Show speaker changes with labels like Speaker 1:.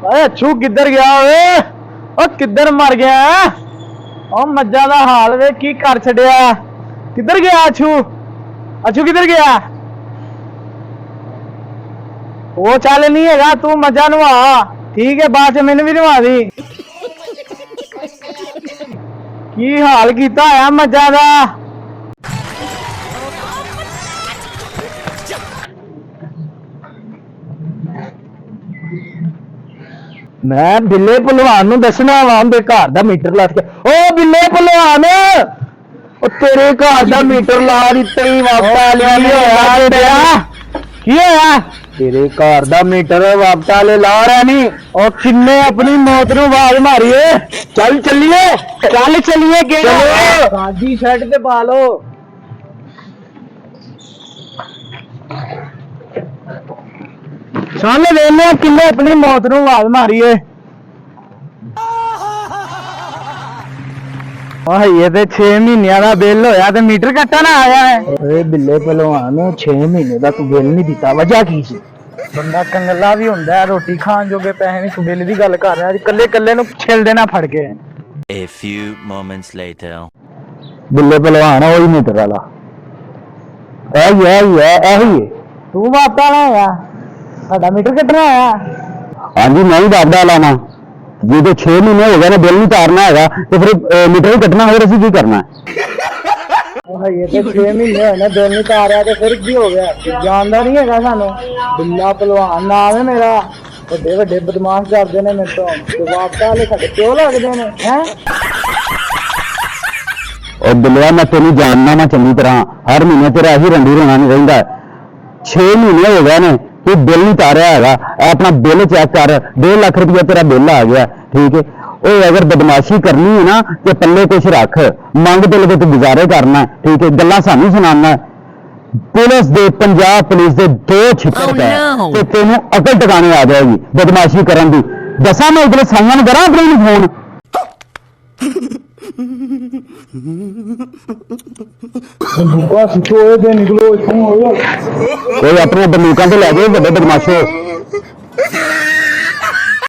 Speaker 1: ਓਏ ਅਛੂ ਕਿੱਧਰ ਗਿਆ ਓਏ? ਓ ਕਿੱਧਰ ਮਰ ਗਿਆ? ਓ ਮੱਝਾਂ ਦਾ ਹਾਲ ਵੇ ਕੀ ਕਰ ਛੱਡਿਆ? ਕਿੱਧਰ ਗਿਆ ਅਛੂ? ਅਛੂ ਕਿੱਧਰ ਗਿਆ? ਉਹ ਚੱਲ ਨਹੀਂ ਹੈਗਾ, ਤੂੰ ਮੱਝਾਂ ਨਵਾ। ਠੀਕ ਹੈ, ਬਾਅਦ ਚ ਮੈਨੂੰ ਵੀ ਨਵਾ ਦੀ। ਕੀ ਹਾਲ ਕੀਤਾ ਹੋਇਆ ਮੱਝਾਂ ਦਾ? ਮੈਂ ਬਿੱਲੇ ਭਲਵਾਨ ਨੂੰ ਦੱਸਣਾ ਵਾ ਉਹਦੇ ਘਰ ਦਾ ਮੀਟਰ ਲਾ ਕੇ। ਓ ਬਿੱਲੇ ਭਲਵਾਨ, ਉਹ ਤੇਰੇ ਘਰ ਦਾ ਮੀਟਰ ਲਾ ਦਿੱਤਾ ਹੀ ਵਾਪਸ ਲਿਆ। ਕੀ ਹੋਇਆ? ਤੇਰੇ ਘਰ ਦਾ ਮੀਟਰ ਵਾਪਸ ਲਾ ਰਿਹਾ ਨਹੀਂ। ਉਹ ਕਿੰਨੇ ਆਪਣੀ ਮੌਤ ਨੂੰ ਆਵਾਜ਼ ਮਾਰੀਏ। ਚੱਲ ਚੱਲੀਏ, ਚੱਲ ਚੱਲੀਏ। ਕਿਹੜਾ ਗਾਦੀ ਸ਼ਰਟ ਤੇ ਪਾ ਲੋ। ਚੱਲ ਵੇਲੇ ਕਿੰਨੇ ਆਪਣੀ ਮੌਤ ਨੂੰ ਆਵਾਜ਼ ਮਾਰੀਏ। ਇਹ ਤੇ 6 ਮਹੀਨਿਆਂ ਦਾ ਬਿੱਲ ਹੋਇਆ ਤੇ ਮੀਟਰ ਕੱਟਣ ਆਇਆ ਹੈ। ਓਏ ਬਿੱਲੇ ਭਲਵਾਨ, 6 ਮਹੀਨੇ ਦਾ ਤੂੰ ਬਿੱਲ ਨਹੀਂ ਦਿੱਤਾ, ਵਜ੍ਹਾ ਕੀ ਸੀ? ਬੰਦਾ ਕੰਗਲਾ ਵੀ ਹੁੰਦਾ ਹੈ, ਰੋਟੀ ਖਾਣ ਜੋਗੇ ਪੈਸੇ ਨਹੀਂ। ਤੂੰ ਬਿੱਲ ਦੀ ਗੱਲ ਕਰ ਰਿਹਾ, ਇਕੱਲੇ ਇਕੱਲੇ ਨੂੰ ਛਿਲ ਦੇਣਾ ਫੜ ਕੇ।
Speaker 2: A few moments later.
Speaker 1: ਬਿੱਲੇ ਭਲਵਾਨ ਉਹੀ ਮੀਟਰ ਵਾਲਾ ਇਹੀ ਤੂੰ ਵਾਪਾ ਲਾਇਆ? ਸਾਡਾ ਮੀਟਰ ਕੱਟਣਾ ਆਇਆ? ਹਾਂਜੀ, ਮੈਂ ਹੀ ਵਾਪਦਾ ਲਾਣਾ। ਜਦੋਂ 6 ਮਹੀਨੇ ਹੋ ਗਏ ਨੇ ਬਿੱਲ ਨਹੀਂ ਤਾਰਨਾ ਹੈਗਾ ਤੇ ਫਿਰ ਮੀਟਰ ਹੀ ਕੱਟਣਾ, ਹੋਰ ਅਸੀਂ ਕੀ ਕਰਨਾ? ਇਹ ਤੇ 6 ਮਹੀਨੇ ਹੋਏ ਨੇ ਬਿੱਲ ਨਹੀਂ ਤਾਰਿਆ ਤੇ ਫਿਰ ਕੀ ਹੋ ਗਿਆ? ਜਾਣਦਾ ਨਹੀਂ ਹੈਗਾ ਸਾਨੂੰ? ਬਿੱਲਾ ਭਲਵਾਨ ਨਾਮ ਹੈ ਮੇਰਾ। ਵੱਡੇ ਵੱਡੇ ਬਦਮਾਸ਼ ਕਰਦੇ ਨੇ ਮੇਰੇ ਤੋਂ ਤੇ ਵਾਪਦਾ ਵਾਲੇ ਸਾਡੇ ਕਿਉਂ ਲੱਗਦੇ ਨੇ ਹੈ? ਉਹ ਬਿੱਲਿਆ, ਮੈਂ ਤੈਨੂੰ ਜਾਣਦਾ ਨਾ ਚੰਗੀ ਤਰ੍ਹਾਂ। ਹਰ ਮਹੀਨੇ ਤੇਰਾ ਇਹੀ ਰੰਡੀ ਰੋਣਾ ਨਹੀਂ ਰਹਿੰਦਾ। 6 ਮਹੀਨੇ ਹੋ ਗਏ ਨੇ ਤੂੰ ਬਿੱਲ ਨਹੀਂ ਤਾਰਿਆ ਹੈਗਾ। ਆਪਣਾ ਬਿੱਲ ਚੈੱਕ ਕਰ, 1.5 ਲੱਖ ਰੁਪਇਆ ਤੇਰਾ ਬਿੱਲ ਆ ਗਿਆ। ਠੀਕ ਹੈ, ਉਹ ਅਗਰ ਬਦਮਾਸ਼ੀ ਕਰਨੀ ਹੈ ਨਾ ਤੇ ਪੱਲੇ ਕੁਛ ਰੱਖ, ਮੰਗ ਦੇ ਲਵੇ ਤੂੰ ਗੁਜ਼ਾਰੇ ਕਰਨਾ। ਠੀਕ ਹੈ, ਗੱਲਾਂ ਸਾਨੂੰ ਸੁਣਾਉਣਾ। ਪੁਲਿਸ ਦੇ, ਪੰਜਾਬ ਪੁਲਿਸ ਦੇ 2 ਛਿੱਤਰ ਪੈ ਤੇ ਤੈਨੂੰ ਅਕਲ ਟਿਕਾਣੇ ਆ ਜਾਏਗੀ ਬਦਮਾਸ਼ੀ ਕਰਨ ਦੀ। ਦੱਸਾਂ ਮੈਂ ਇਧਰ ਸਾਈਆਂ ਨੂੰ ਕਰਾਂ ਆਪਣੇ ਨੂੰ ਫੋਨ। ਬੰਦੂਕਾਂ ਸਿੱਟੋ ਇਹਦੇ ਨਿਕਲੋ ਇੱਥੋਂ। ਕੋਈ ਆਪਣੇ ਬੰਦੂਕਾਂ ਤੇ ਲੈ ਜਾਓ ਵੱਡੇ ਬਦਮਾਸ਼ੋ।